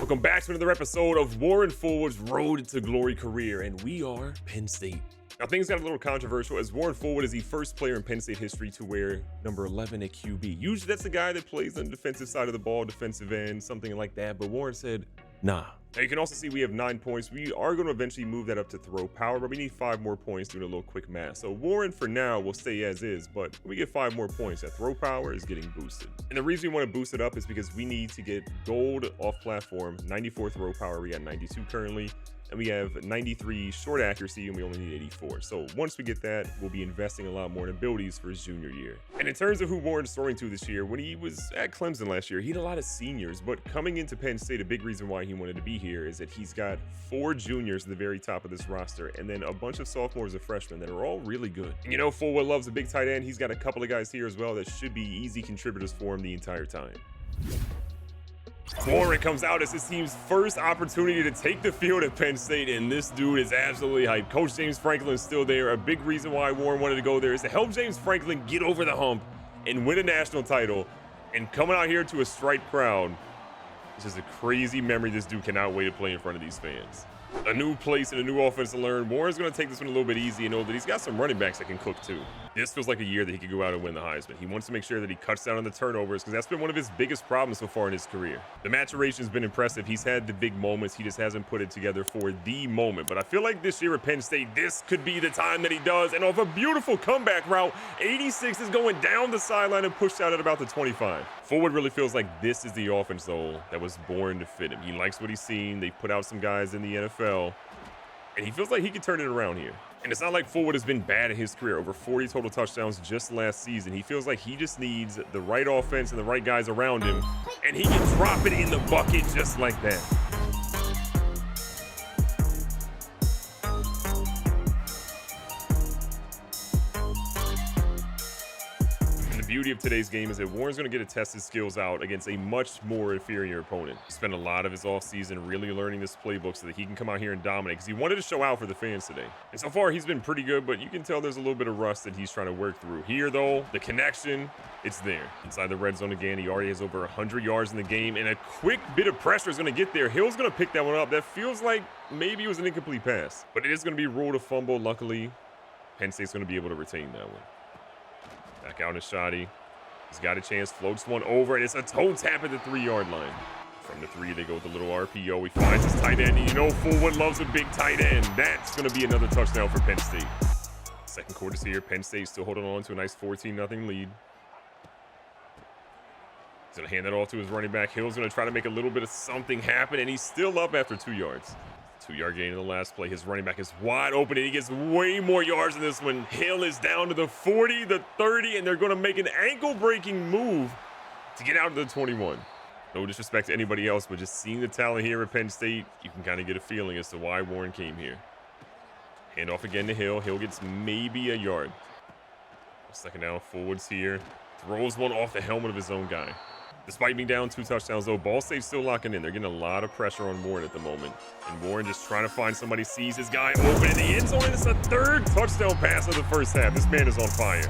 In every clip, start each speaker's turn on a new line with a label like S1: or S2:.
S1: Welcome back to another episode of Warren Fullwood's Road to Glory career, and we are Penn State. Now, things got a little controversial as Warren Fullwood is the first player in Penn State history to wear number 11 at QB. Usually that's the guy that plays on the defensive side of the ball, defensive end, something like that, but Warren said, nah. Now, you can also see we have 9 points. We are going to eventually move that up to throw power, but we need 5 more points doing a little quick math. So Warren, for now, will stay as is, but when we get 5 more points, that throw power is getting boosted. And the reason we want to boost it up is because we need to get gold off platform, 94 throw power. We got 92 currently, and we have 93 short accuracy, and we only need 84. So once we get that, we'll be investing a lot more in abilities for his junior year. And in terms of who Warren's throwing to this year, when he was at Clemson last year, he had a lot of seniors, but coming into Penn State, a big reason why he wanted to be here is that he's got 4 juniors at the very top of this roster, and then a bunch of sophomores and freshmen that are all really good. And you know, Fullwood loves a big tight end. He's got a couple of guys here as well that should be easy contributors for him the entire time. Warren comes out as his team's first opportunity to take the field at Penn State, and this dude is absolutely hyped. Coach James Franklin is still there. A big reason why Warren wanted to go there is to help James Franklin get over the hump and win a national title. And coming out here to a striped crowd, it's just a crazy memory. This dude cannot wait to play in front of these fans. A new place and a new offense to learn. Warren's going to take this one a little bit easy and know that he's got some running backs that can cook too. This feels like a year that he could go out and win the Heisman. He wants to make sure that he cuts down on the turnovers because that's been one of his biggest problems so far in his career. The maturation's been impressive. He's had the big moments. He just hasn't put it together for the moment. But I feel like this year at Penn State, this could be the time that he does. And off a beautiful comeback route, 86 is going down the sideline and pushed out at about the 25. Fullwood really feels like this is the offense, though, that was born to fit him. He likes what he's seen. They put out some guys in the NFL. And he feels like he can turn it around here. And it's not like Fullwood has been bad in his career. Over 40 total touchdowns just last season. He feels like he just needs the right offense and the right guys around him. And he can drop it in the bucket just like that. The beauty of today's game is that Warren's going to get to test his skills out against a much more inferior opponent. He spent a lot of his offseason really learning this playbook so that he can come out here and dominate because he wanted to show out for the fans today. And so far, he's been pretty good, but you can tell there's a little bit of rust that he's trying to work through. Here, though, the connection, it's there. Inside the red zone again, he already has over 100 yards in the game, and a quick bit of pressure is going to get there. Hill's going to pick that one up. That feels like maybe it was an incomplete pass, but it is going to be ruled a fumble. Luckily, Penn State's going to be able to retain that one. Back out in Shoddy. He's got a chance, floats one over, and it's a toe tap at the 3-yard line. From the 3, they go with a little RPO. He finds his tight end, and you know Fullwood loves a big tight end. That's going to be another touchdown for Penn State. Second quarter's here. Penn State still holding on to a nice 14-0 lead. He's going to hand that off to his running back. Hill's going to try to make a little bit of something happen, and he's still up after 2 yards. 2-yard gain in the last play. His running back is wide open, and he gets way more yards than this one. Hill is down to the 40, the 30, and they're going to make an ankle-breaking move to get out to the 21. No disrespect to anybody else, but just seeing the talent here at Penn State, you can kind of get a feeling as to why Warren came here. Hand off again to Hill. Hill gets maybe a yard. Second down, Fullwood's here. Throws one off the helmet of his own guy. Despite being down 2 touchdowns, though, Ball State's still locking in. They're getting a lot of pressure on Warren at the moment. And Warren just trying to find somebody, sees his guy open in the end zone, and it's a 3rd touchdown pass of the first half. This man is on fire.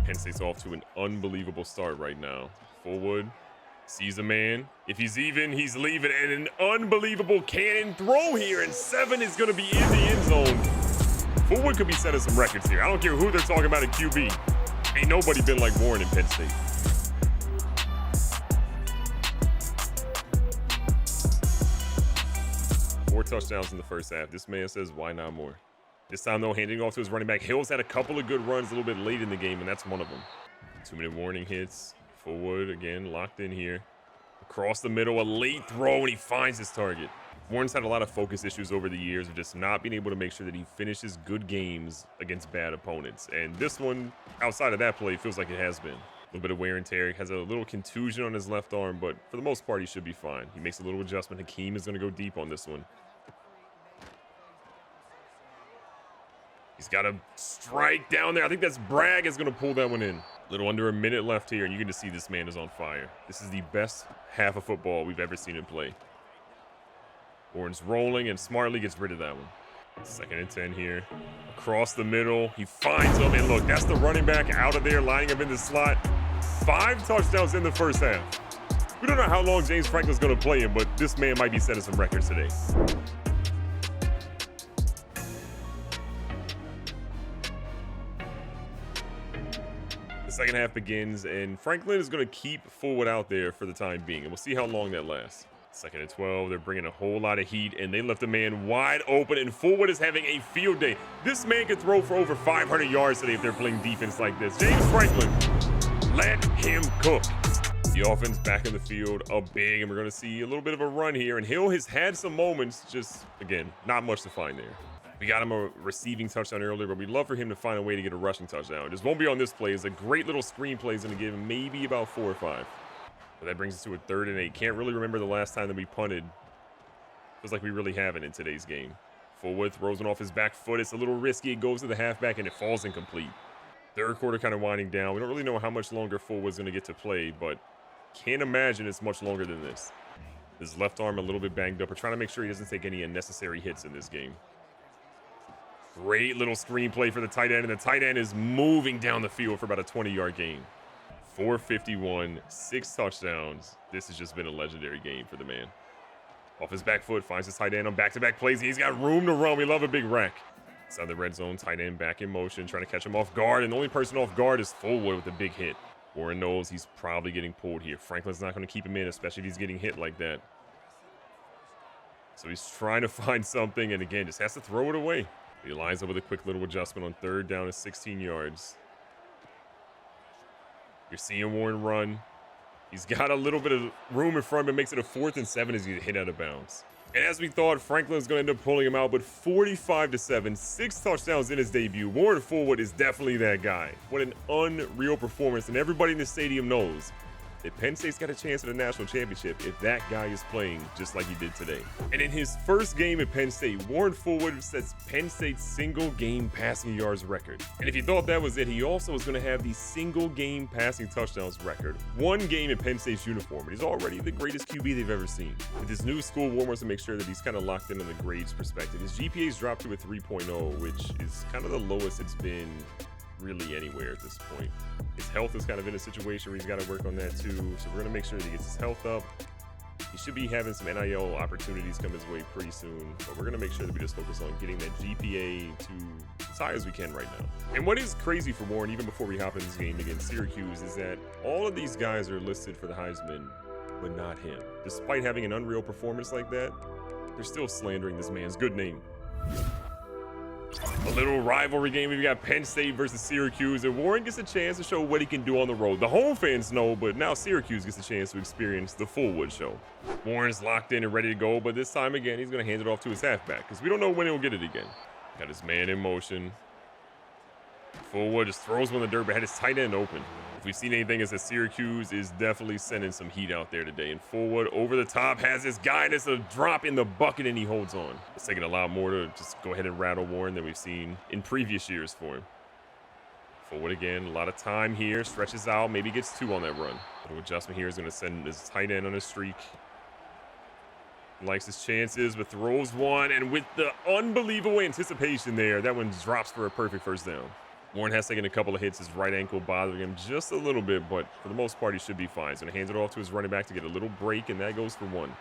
S1: Penn State's off to an unbelievable start right now. Fullwood sees a man. If he's even, he's leaving. And an unbelievable cannon throw here, and 7 is going to be in the end zone. Fullwood could be setting some records here. I don't care who they're talking about at QB. Ain't nobody been like Warren in Penn State. Four touchdowns in the first half. This man says, why not more? This time, though, handing off to his running back. Hill's had a couple of good runs a little bit late in the game, and that's one of them. 2-minute warning hits. Fullwood, again, locked in here. Across the middle, a late throw, and he finds his target. Warren's had a lot of focus issues over the years of just not being able to make sure that he finishes good games against bad opponents. And this one, outside of that play, feels like it has been. A little bit of wear and tear. He has a little contusion on his left arm, but for the most part, he should be fine. He makes a little adjustment. Hakeem is going to go deep on this one. He's got a strike down there. I think that's Bragg is going to pull that one in. A little under a minute left here, and you can just see this man is on fire. This is the best half of football we've ever seen him play. Warren's rolling and smartly gets rid of that one. 2nd and 10 here. Across the middle. He finds him. And look, that's the running back out of there, lining up in the slot. 5 touchdowns in the first half. We don't know how long James Franklin's going to play him, but this man might be setting some records today. The second half begins, and Franklin is going to keep Fullwood out there for the time being, and we'll see how long that lasts. 2nd and 12, they're bringing a whole lot of heat, and they left a man wide open, and Fullwood is having a field day. This man could throw for over 500 yards today if they're playing defense like this. James Franklin, let him cook. The offense back in the field, up big, and we're going to see a little bit of a run here, and Hill has had some moments, just, again, not much to find there. We got him a receiving touchdown earlier, but we'd love for him to find a way to get a rushing touchdown. It just won't be on this play. It's a great little screen play. He's going to give him maybe about 4 or 5. But that brings us to a 3rd and 8. Can't really remember the last time that we punted. Feels like we really haven't in today's game. Fullwood throws it off his back foot. It's a little risky. It goes to the halfback, and it falls incomplete. 3rd quarter kind of winding down. We don't really know how much longer Fullwood's going to get to play, but can't imagine it's much longer than this. His left arm a little bit banged up. We're trying to make sure he doesn't take any unnecessary hits in this game. Great little screen play for the tight end, and the tight end is moving down the field for about a 20-yard gain. 451, 6 touchdowns. This has just been a legendary game for the man. Off his back foot, finds his tight end on back-to-back plays. He's got room to run. We love a big rack. Inside the red zone, tight end back in motion, trying to catch him off guard, and the only person off guard is Fullwood with a big hit. Warren knows he's probably getting pulled here. Franklin's not going to keep him in, especially if he's getting hit like that. So he's trying to find something, and again, just has to throw it away. He lines up with a quick little adjustment on 3rd down at 16 yards. You're seeing Warren run. He's got a little bit of room in front, but makes it a 4th and 7 as he hit out of bounds. And as we thought, Franklin's going to end up pulling him out, but 45-7, 6 touchdowns in his debut. Warren Fullwood is definitely that guy. What an unreal performance, and everybody in the stadium knows that Penn State's got a chance at a national championship if that guy is playing just like he did today. And in his first game at Penn State, Warren Fullwood sets Penn State's single game passing yards record. And if you thought that was it, he also was going to have the single game passing touchdowns record. 1 game in Penn State's uniform, and he's already the greatest QB they've ever seen. With his new school, Warren wants to make sure that he's kind of locked in on the grades perspective. His GPA's dropped to a 3.0, which is kind of the lowest it's been really anywhere at this point. His health is kind of in a situation where he's got to work on that too, so we're going to make sure that he gets his health up. He should be having some NIL opportunities come his way pretty soon, but we're going to make sure that we just focus on getting that GPA to as high as we can right now. And what is crazy for Warren, even before we hop in this game against Syracuse, is that all of these guys are listed for the Heisman, but not him. Despite having an unreal performance like that, they're still slandering this man's good name. A little rivalry game. We've got Penn State versus Syracuse, and Warren gets a chance to show what he can do on the road. The home fans know, but now Syracuse gets a chance to experience the Fullwood show. Warren's locked in and ready to go, but this time again, he's going to hand it off to his halfback because we don't know when he'll get it again. Got his man in motion. Fullwood just throws him in the dirt, but had his tight end open. If we've seen anything, is that Syracuse is definitely sending some heat out there today. And Fullwood over the top has this guy, and it's a drop in the bucket, and he holds on. It's taking a lot more to just go ahead and rattle Warren than we've seen in previous years for him. Fullwood again, a lot of time here, stretches out, maybe gets 2 on that run. Little adjustment here is going to send his tight end on a streak. Likes his chances, but throws one, and with the unbelievable anticipation there, that one drops for a perfect first down. Warren has taken a couple of hits, his right ankle bothering him just a little bit, but for the most part, he should be fine. He's going to hand it off to his running back to get a little break, and that goes for 1.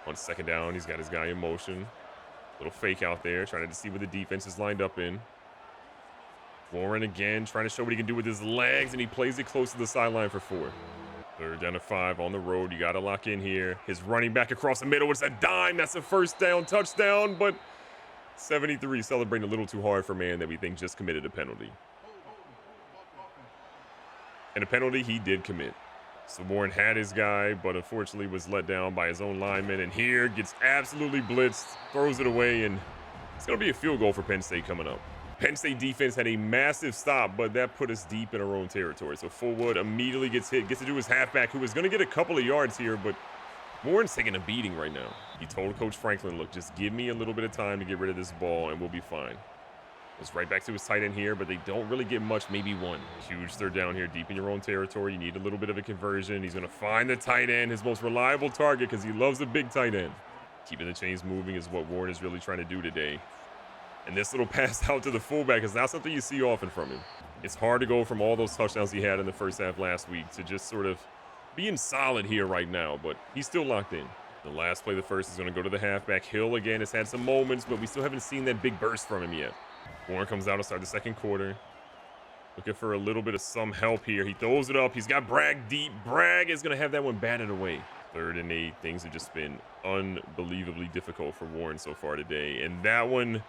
S1: On 2nd down, he's got his guy in motion. Little fake out there, trying to see what the defense is lined up in. Warren again, trying to show what he can do with his legs, and he plays it close to the sideline for 4. 3rd down to 5 on the road. You got to lock in here. His running back across the middle. It's a dime. That's a first down touchdown, but 73 celebrating a little too hard for a man that we think just committed a penalty. And a penalty he did commit. So Warren had his guy, but unfortunately was let down by his own lineman. And here gets absolutely blitzed, throws it away, and it's going to be a field goal for Penn State coming up. Penn State defense had a massive stop, but that put us deep in our own territory. So Fullwood immediately gets hit, gets to do his halfback, who was going to get a couple of yards here, but Warren's taking a beating right now. He told Coach Franklin, look, just give me a little bit of time to get rid of this ball, and we'll be fine. Goes right back to his tight end here, but they don't really get much, maybe 1. Huge 3rd down here, deep in your own territory. You need a little bit of a conversion. He's going to find the tight end, his most reliable target, because he loves a big tight end. Keeping the chains moving is what Warren is really trying to do today. And this little pass out to the fullback is not something you see often from him. It's hard to go from all those touchdowns he had in the first half last week to just sort of being solid here right now, but he's still locked in. The last play, the first, is going to go to the halfback. Hill, again, has had some moments, but we still haven't seen that big burst from him yet. Warren comes out to start the second quarter. Looking for a little bit of some help here. He throws it up. He's got Bragg deep. Bragg is going to have that one batted away. 3rd and 8. Things have just been unbelievably difficult for Warren so far today. And that one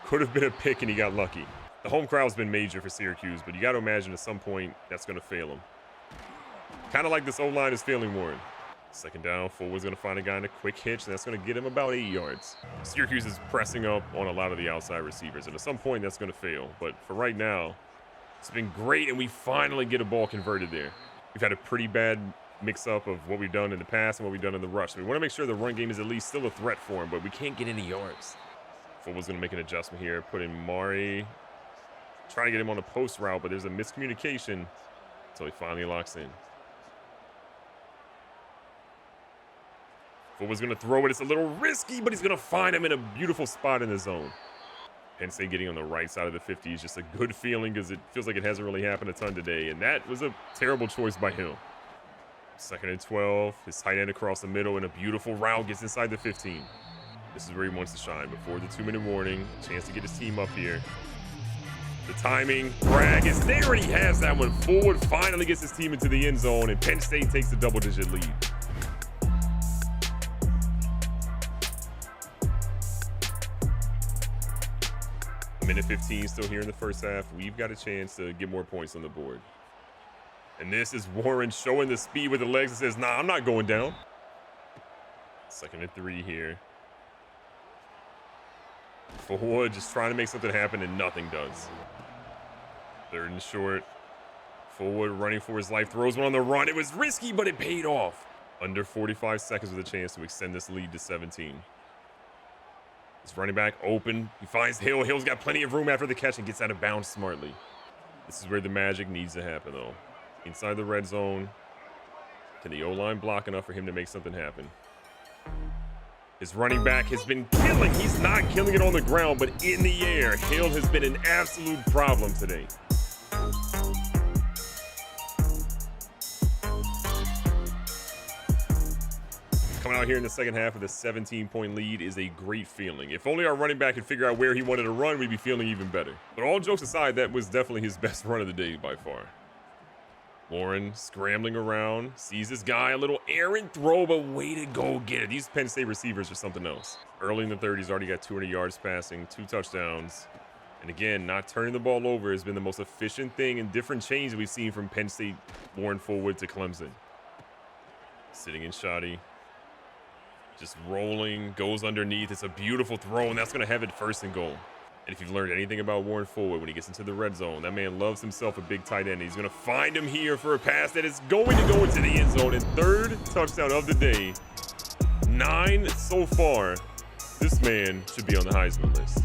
S1: could have been a pick, and he got lucky. The home crowd's been major for Syracuse, but you got to imagine at some point that's going to fail him. Kind of like this O-line is failing Warren. 2nd down, Fullwood's going to find a guy in a quick hitch, and that's going to get him about 8 yards. Syracuse is pressing up on a lot of the outside receivers, and at some point that's going to fail. But for right now, it's been great, and we finally get a ball converted there. We've had a pretty bad mix-up of what we've done in the past and what we've done in the rush. We want to make sure the run game is at least still a threat for him, but we can't get any yards. Fullwood's going to make an adjustment here, put in Mari. Trying to get him on a post route, but there's a miscommunication until he finally locks in. Fullwood's going to throw it. It's a little risky, but he's going to find him in a beautiful spot in the zone. Penn State getting on the right side of the 50 is just a good feeling because it feels like it hasn't really happened a ton today, and that was a terrible choice by him. 2nd and 12. His tight end across the middle in a beautiful route gets inside the 15. This is where he wants to shine before the 2-minute warning. A chance to get his team up here. The timing, Bragg is there, and he has that one. Fullwood finally gets his team into the end zone, and Penn State takes the double-digit lead. Minute 15 still here in the first half. We've got a chance to get more points on the board. And this is Warren showing the speed with the legs and says, nah, I'm not going down. 2nd and 3 here. Fullwood just trying to make something happen, and nothing does. 3rd and short. Fullwood running for his life, throws one on the run. It was risky, but it paid off. Under 45 seconds with a chance to extend this lead to 17. His running back open. He finds Hill. Hill's got plenty of room after the catch and gets out of bounds smartly. This is where the magic needs to happen, though. Inside the red zone. Can the O-line block enough for him to make something happen? His running back has been killing. He's not killing it on the ground, but in the air. Hill has been an absolute problem today. Coming out here in the second half with a 17-point lead is a great feeling. If only our running back could figure out where he wanted to run, we'd be feeling even better. But all jokes aside, that was definitely his best run of the day by far. Warren scrambling around, sees this guy, a little errant throw, but way to go get it. These Penn State receivers are something else. Early in the third, he's already got 200 yards passing, 2 touchdowns. And again, not turning the ball over has been the most efficient thing and different change we've seen from Penn State, Warren Fullwood to Clemson. Sitting in shoddy. Just rolling, goes underneath. It's a beautiful throw, and that's going to have it 1st and goal. And if you've learned anything about Warren Fullwood, when he gets into the red zone, that man loves himself a big tight end. He's going to find him here for a pass that is going to go into the end zone. And 3rd touchdown of the day. 9 so far. This man should be on the Heisman list.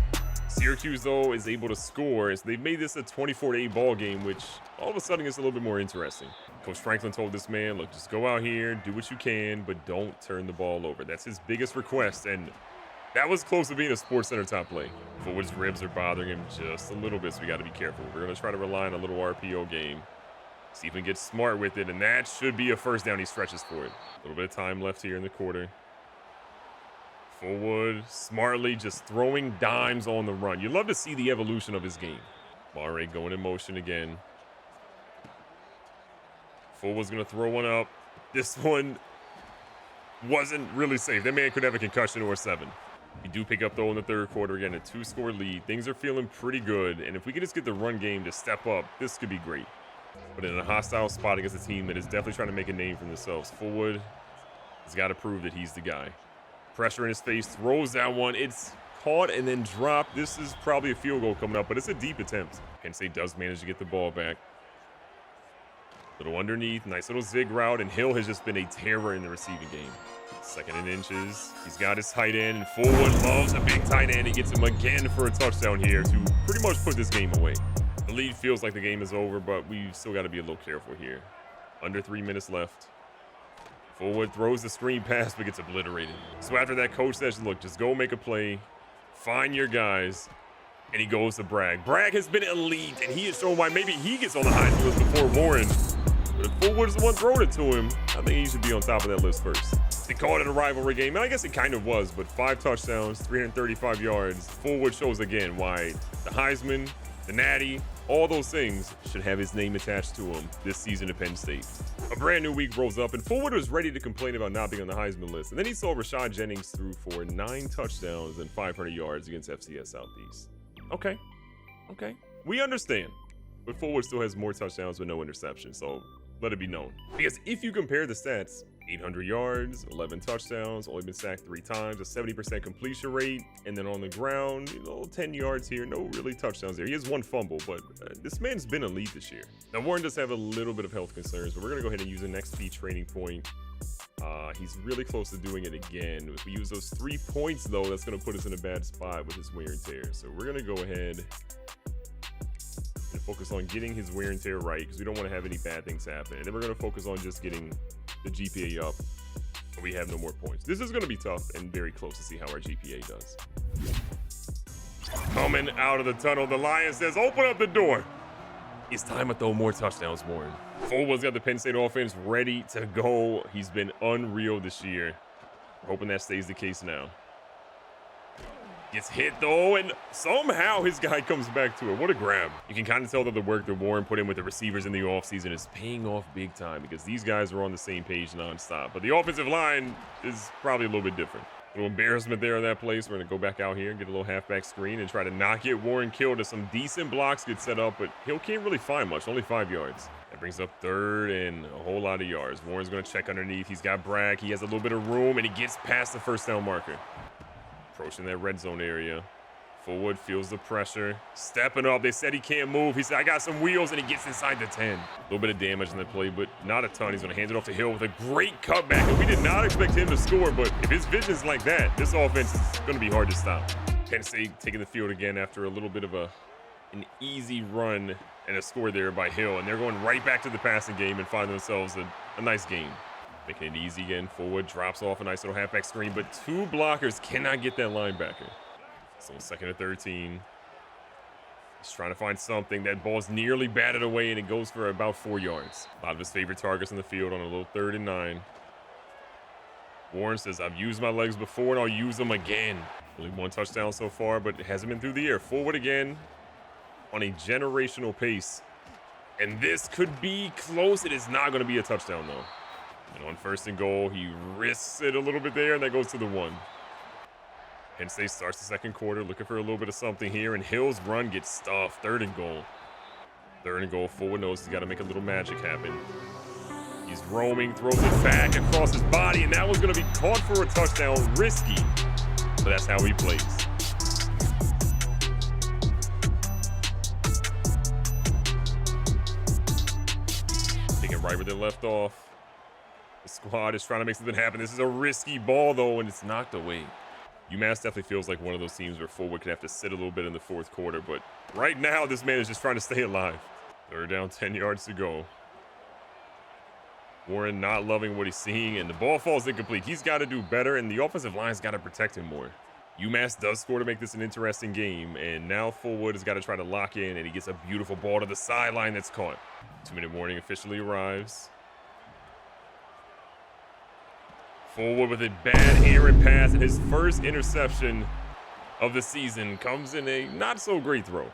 S1: Syracuse, though, is able to score. So they've made this a 24-8 ball game, which all of a sudden gets a little bit more interesting. Coach Franklin told this man, look, just go out here, do what you can, but don't turn the ball over. That's his biggest request, and that was close to being a SportsCenter top play. Fullwood's ribs are bothering him just a little bit, so we got to be careful. We're going to try to rely on a little RPO game. See if we can get smart with it, and that should be a 1st down. He stretches for it. A little bit of time left here in the quarter. Fullwood smartly just throwing dimes on the run. You love to see the evolution of his game. Mare going in motion again. Fullwood's going to throw one up. This one wasn't really safe. That man could have a concussion or 7. We do pick up, though, in the 3rd quarter. Again, a 2-score lead. Things are feeling pretty good. And if we can just get the run game to step up, this could be great. But in a hostile spot against a team that is definitely trying to make a name for themselves, Fullwood has got to prove that he's the guy. Pressure in his face, throws that one. It's caught and then dropped. This is probably a field goal coming up, but it's a deep attempt. Penn State does manage to get the ball back. Little underneath, nice little zig route, and Hill has just been a terror in the receiving game. 2nd and inches. He's got his tight end, and Fullwood loves a big tight end. He gets him again for a touchdown here to pretty much put this game away. The lead feels like the game is over, but we've still got to be a little careful here. Under 3 minutes left. Fullwood throws the screen pass, but gets obliterated. So after that, coach says, look, just go make a play. Find your guys. And he goes to Bragg. Bragg has been elite, and he has shown why maybe he gets on the Heisman list before Warren. But if Fullwood's the one throwing it to him, I think he should be on top of that list first. They called it a rivalry game, and I guess it kind of was, but 5 touchdowns, 335 yards. Fullwood shows again why the Heisman, the Natty, all those things should have his name attached to him this season at Penn State. A brand new week rolls up, and Fullwood was ready to complain about not being on the Heisman list. And then he saw Rashad Jennings threw for 9 touchdowns and 500 yards against FCS Southeast. Okay. We understand. But Fullwood still has more touchdowns with no interceptions, so let it be known. Because if you compare the stats, 800 yards, 11 touchdowns, only been sacked 3 times, a 70% completion rate, and then on the ground, 10 yards here, no really touchdowns there. He has 1 fumble, but this man's been elite this year. Now, Warren does have a little bit of health concerns, but we're going to go ahead and use an XP training point. He's really close to doing it again. If we use those 3 points, though, that's going to put us in a bad spot with his wear and tear. So we're going to go ahead and focus on getting his wear and tear right, because we don't want to have any bad things happen. And then we're going to focus on just getting the GPA up, but we have no more points. This is going to be tough and very close to see how our GPA does. Coming out of the tunnel, the Lion says, open up the door. It's time to throw more touchdowns, Warren. Fullwood's got the Penn State offense ready to go. He's been unreal this year. We're hoping that stays the case now. Gets hit, though, and somehow his guy comes back to it. What a grab. You can kind of tell that the work that Warren put in with the receivers in the offseason is paying off big time, because these guys are on the same page nonstop. But the offensive line is probably a little bit different. A little embarrassment there in that place. We're going to go back out here and get a little halfback screen and try to not get Warren killed as some decent blocks get set up, but Hill can't really find much, only 5 yards. That brings up 3rd and a whole lot of yards. Warren's going to check underneath. He's got Bragg. He has a little bit of room, and he gets past the first down marker. Approaching that red zone area. Fullwood feels the pressure. Stepping up. They said he can't move. He said, I got some wheels, and he gets inside the 10. A little bit of damage in the play, but not a ton. He's going to hand it off to Hill with a great cutback. And we did not expect him to score, but if his vision's like that, this offense is going to be hard to stop. Penn State taking the field again after a little bit of an easy run and a score there by Hill. And they're going right back to the passing game and find themselves a nice game. Making it easy again. Fullwood drops off a nice little halfback screen, but 2 blockers cannot get that linebacker. So 2nd and 13. He's trying to find something. That ball's nearly batted away, and it goes for about 4 yards. A lot of his favorite targets on the field on a little 3rd and 9. Warren says, I've used my legs before, and I'll use them again. Only 1 touchdown so far, but it hasn't been through the air. Fullwood again on a generational pace. And this could be close. It is not going to be a touchdown, though. And on 1st and goal, he risks it a little bit there, and that goes to the 1. Penn State starts the 2nd quarter, looking for a little bit of something here, and Hill's run gets stuffed. 3rd and goal. 3rd and goal. Fullwood knows he's got to make a little magic happen. He's roaming, throws it back across his body, and that one's going to be caught for a touchdown. Risky, but that's how he plays. Taking right where they left off. The squad is trying to make something happen. This is a risky ball, though, and it's knocked away. UMass definitely feels like one of those teams where Fullwood could have to sit a little bit in the 4th quarter, but right now this man is just trying to stay alive. 3rd down, 10 yards to go. Warren not loving what he's seeing, and the ball falls incomplete. He's got to do better, and the offensive line's got to protect him more. UMass does score to make this an interesting game, and now Fullwood has got to try to lock in, and he gets a beautiful ball to the sideline that's caught. 2-minute warning officially arrives. Fullwood with a bad errant pass, and his first interception of the season comes in a not-so-great throw.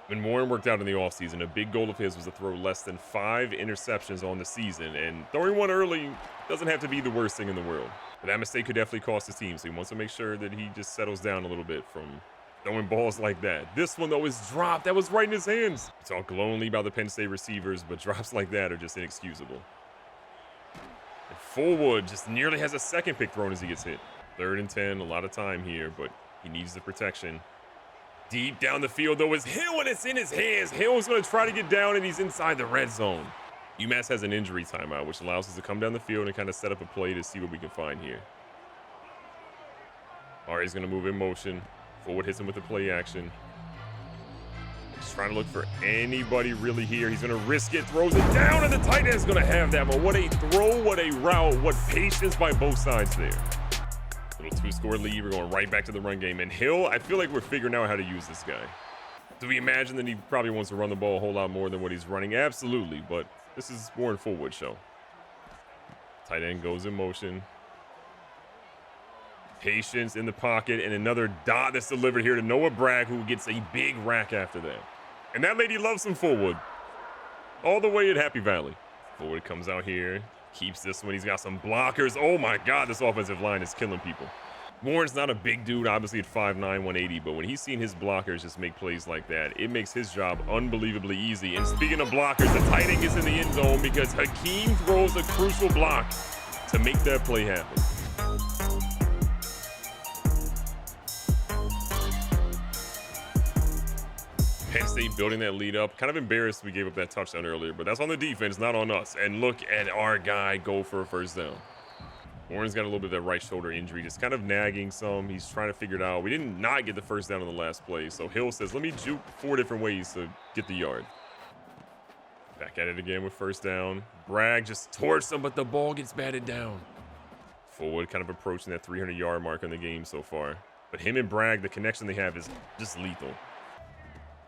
S1: When Warren worked out in the offseason, a big goal of his was to throw less than 5 interceptions on the season, and throwing one early doesn't have to be the worst thing in the world. But that mistake could definitely cost his team, so he wants to make sure that he just settles down a little bit from throwing balls like that. This one, though, is dropped. That was right in his hands. We talk glowingly about the Penn State receivers, but drops like that are just inexcusable. And Fullwood just nearly has a 2nd pick thrown as he gets hit. 3rd and 10, a lot of time here, but he needs the protection. Deep down the field, though, is Hill, and it's in his hands. Hill's going to try to get down, and he's inside the red zone. UMass has an injury timeout, which allows us to come down the field and kind of set up a play to see what we can find here. All right, he's going to move in motion. Fullwood hits him with the play action. Just trying to look for anybody really here. He's going to risk it, throws it down, and the tight end's going to have that one. What a throw, what a route, what patience by both sides there. Little 2-score lead. We're going right back to the run game. And Hill, I feel like we're figuring out how to use this guy. Do we imagine that he probably wants to run the ball a whole lot more than what he's running? Absolutely, but this is Warren Fullwood show. Tight end goes in motion. Patience in the pocket, and another dot that's delivered here to Noah Bragg, who gets a big rack after that. And that lady loves some Fullwood. All the way at Happy Valley. Fullwood comes out here, keeps this one. He's got some blockers. Oh my God, this offensive line is killing people. Warren's not a big dude, obviously at 5'9", 180, but when he's seen his blockers just make plays like that, it makes his job unbelievably easy. And speaking of blockers, the tight end gets in the end zone because Hakeem throws a crucial block to make that play happen. Penn State building that lead up. Kind of embarrassed we gave up that touchdown earlier, but that's on the defense, not on us. And look at our guy go for a first down. Warren's got a little bit of that right shoulder injury, just kind of nagging some. He's trying to figure it out. We did not get the first down on the last play, so Hill says, let me juke 4 different ways to get the yard. Back at it again with first down. Bragg just torched him, but the ball gets batted down. Fullwood kind of approaching that 300-yard mark in the game so far. But him and Bragg, the connection they have is just lethal.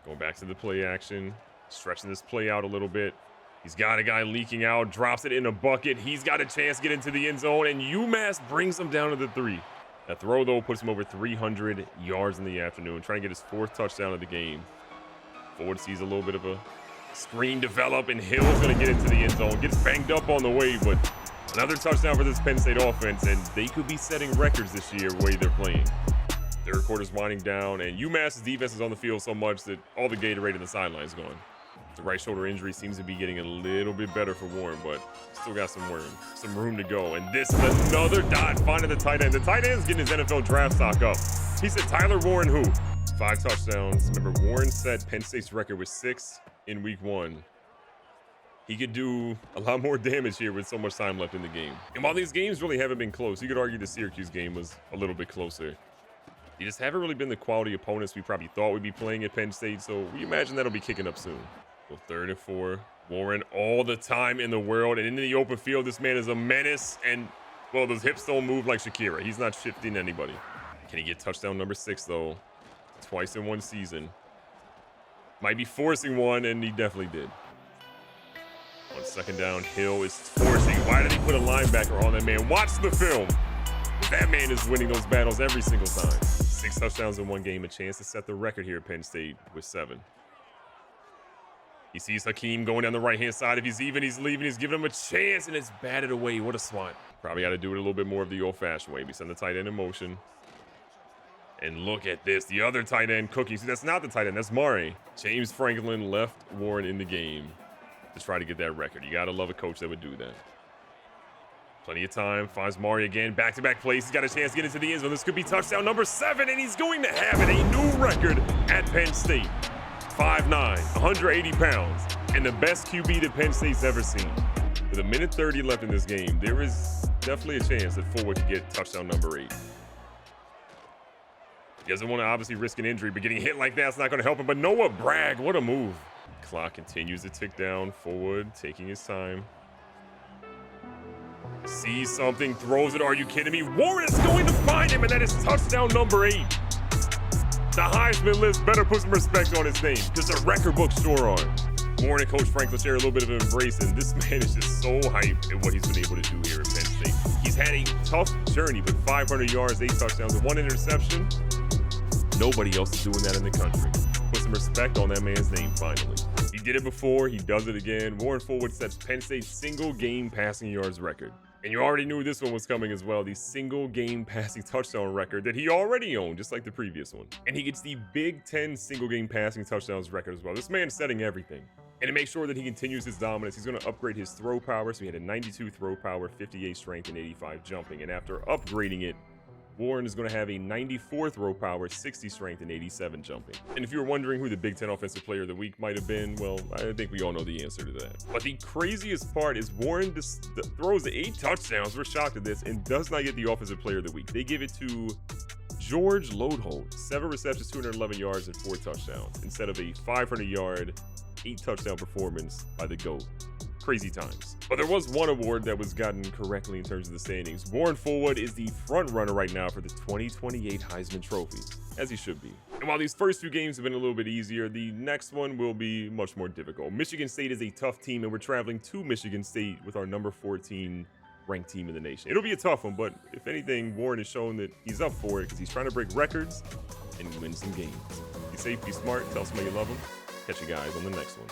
S1: Going back to the play action, stretching this play out a little bit. He's got a guy leaking out, drops it in a bucket. He's got a chance to get into the end zone, and UMass brings him down to the 3. That throw, though, puts him over 300 yards in the afternoon, trying to get his 4th touchdown of the game. Forward sees a little bit of a screen develop, and Hill's going to get into the end zone. Gets banged up on the way, but another touchdown for this Penn State offense, and they could be setting records this year the way they're playing. Third quarter's winding down, and UMass's defense is on the field so much that all the Gatorade in the sideline is gone. The right shoulder injury seems to be getting a little bit better for Warren, but still got some room to go. And this is another dot finding the tight end. The tight end's getting his NFL draft stock up. He said, Tyler Warren who? 5 touchdowns. Remember, Warren set Penn State's record with 6 in week 1. He could do a lot more damage here with so much time left in the game. And while these games really haven't been close, you could argue the Syracuse game was a little bit closer. You just haven't really been the quality opponents we probably thought we'd be playing at Penn State, so we imagine that'll be kicking up soon. So 3rd and 4. Warren all the time in the world, and into the open field, this man is a menace, and, well, those hips don't move like Shakira. He's not shifting anybody. Can he get touchdown number 6, though? Twice in one season. Might be forcing one, and he definitely did. On 2nd down, Hill is forcing. Why did he put a linebacker on that man? Watch the film. That man is winning those battles every single time. 6 touchdowns in one game, a chance to set the record here at Penn State with 7. He sees Hakeem going down the right-hand side. If he's even, he's leaving. He's giving him a chance, and it's batted away. What a swat. Probably got to do it a little bit more of the old-fashioned way. We send the tight end in motion. And look at this. The other tight end cooking. See, that's not the tight end. That's Mari. James Franklin left Warren in the game to try to get that record. You got to love a coach that would do that. Plenty of time. Finds Mari again. Back-to-back plays. He's got a chance to get into the end zone. This could be touchdown number 7, and he's going to have it. A new record at Penn State. 5'9", 180 pounds, and the best QB that Penn State's ever seen. With 1:30 left in this game, there is definitely a chance that Fullwood could get touchdown number 8. He doesn't want to obviously risk an injury, but getting hit like that's not going to help him. But Noah Bragg, what a move. Clock continues to tick down. Fullwood taking his time. Sees something, throws it. Are you kidding me? Warren is going to find him, and that is touchdown number 8. The Heisman list better put some respect on his name, because the record books sure are. Warren and Coach Franklin share a little bit of an embrace, and this man is just so hyped at what he's been able to do here at Penn State. He's had a tough journey, but 500 yards, 8 touchdowns, and 1 interception. Nobody else is doing that in the country. Put some respect on that man's name finally. He did it before, he does it again. Warren Fullwood sets Penn State's single-game passing yards record. And you already knew this one was coming as well, the single-game passing touchdown record that he already owned, just like the previous one. And he gets the Big Ten single-game passing touchdowns record as well. This man's setting everything. And to make sure that he continues his dominance, he's going to upgrade his throw power. So he had a 92 throw power, 58 strength, and 85 jumping. And after upgrading it, Warren is going to have a 94 throw power, 60 strength, and 87 jumping. And if you were wondering who the Big Ten Offensive Player of the Week might have been, well, I think we all know the answer to that. But the craziest part is Warren throws 8 touchdowns, we're shocked at this, and does not get the Offensive Player of the Week. They give it to George Lodeholt, 7 receptions, 211 yards, and 4 touchdowns, instead of a 500-yard, 8-touchdown performance by the GOAT. Crazy times. But there was one award that was gotten correctly in terms of the standings. Warren Fullwood is the front runner right now for the 2028 Heisman Trophy, as he should be. And while these first few games have been a little bit easier, the next one will be much more difficult. Michigan State is a tough team, and we're traveling to Michigan State with our number 14 ranked team in the nation. It'll be a tough one, but if anything, Warren has shown that he's up for it because he's trying to break records and win some games. Be safe, be smart, tell somebody you love them. Catch you guys on the next one.